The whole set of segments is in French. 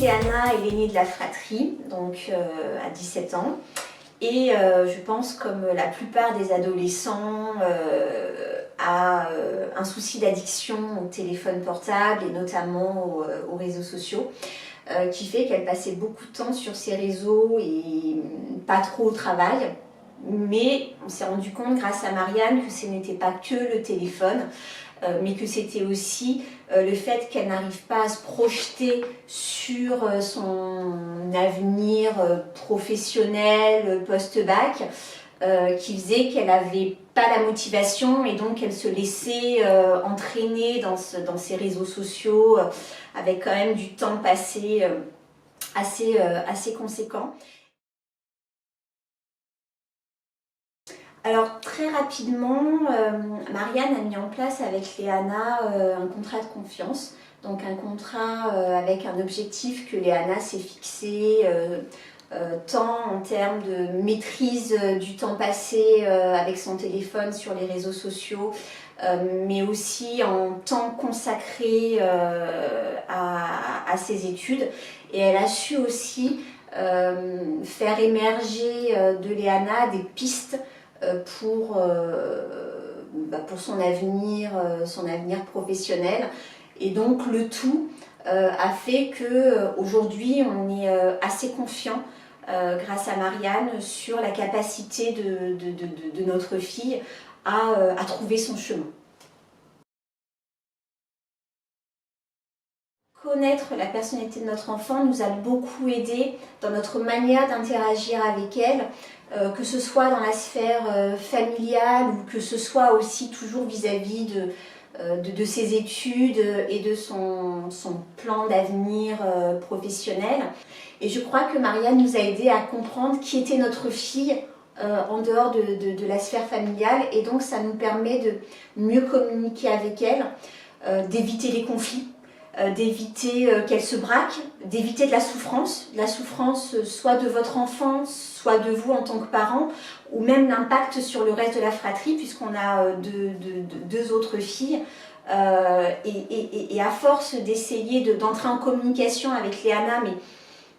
Léana est l'aînée de la fratrie, donc à 17 ans. Et je pense, comme la plupart des adolescents, a un souci d'addiction au téléphone portable et notamment aux réseaux sociaux, qui fait qu'elle passait beaucoup de temps sur ces réseaux et pas trop au travail. Mais on s'est rendu compte grâce à Marianne que ce n'était pas que le téléphone, mais que c'était aussi le fait qu'elle n'arrive pas à se projeter sur son avenir professionnel post-bac, qui faisait qu'elle n'avait pas la motivation et donc elle se laissait entraîner dans ces réseaux sociaux avec quand même du temps passé assez conséquent. Alors très rapidement, Marianne a mis en place avec Léana un contrat de confiance, donc un contrat avec un objectif que Léana s'est fixé, tant en termes de maîtrise du temps passé avec son téléphone sur les réseaux sociaux, mais aussi en temps consacré à ses études. Et elle a su aussi faire émerger de Léana des pistes pour son avenir professionnel. Et donc le tout a fait qu'aujourd'hui on est assez confiant grâce à Marianne sur la capacité de notre fille à trouver son chemin. Connaître la personnalité de notre enfant nous a beaucoup aidé dans notre manière d'interagir avec elle, que ce soit dans la sphère familiale ou que ce soit aussi toujours vis-à-vis de ses études et de son plan d'avenir professionnel. Et je crois que Marianne nous a aidé à comprendre qui était notre fille en dehors de la sphère familiale, et donc ça nous permet de mieux communiquer avec elle, d'éviter les conflits, d'éviter qu'elle se braque, d'éviter de la souffrance soit de votre enfant, soit de vous en tant que parent, ou même l'impact sur le reste de la fratrie, puisqu'on a deux autres filles. Et à force d'essayer d'entrer en communication avec Léana, mais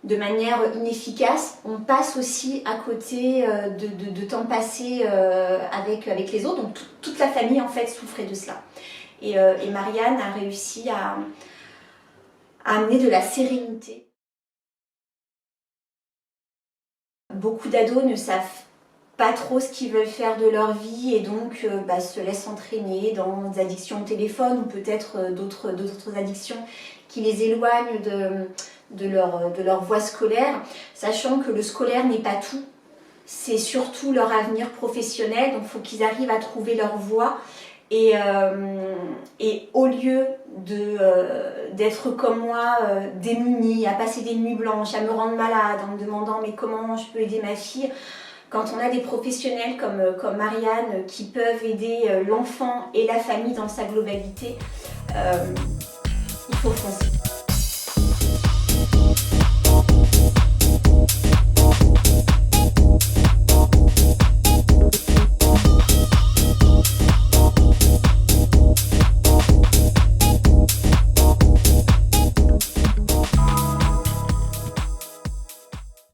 de manière inefficace, on passe aussi à côté de temps passé avec les autres. Donc toute la famille en fait souffrait de cela. Et Marianne a réussi à amener de la sérénité. Beaucoup d'ados ne savent pas trop ce qu'ils veulent faire de leur vie et donc se laissent entraîner dans des addictions au téléphone ou peut-être d'autres addictions qui les éloignent de leur voie scolaire, sachant que le scolaire n'est pas tout, c'est surtout leur avenir professionnel, donc il faut qu'ils arrivent à trouver leur voie. Et au lieu d'être comme moi, démunie, à passer des nuits blanches, à me rendre malade en me demandant mais comment je peux aider ma fille, quand on a des professionnels comme Marianne qui peuvent aider l'enfant et la famille dans sa globalité, il faut foncer.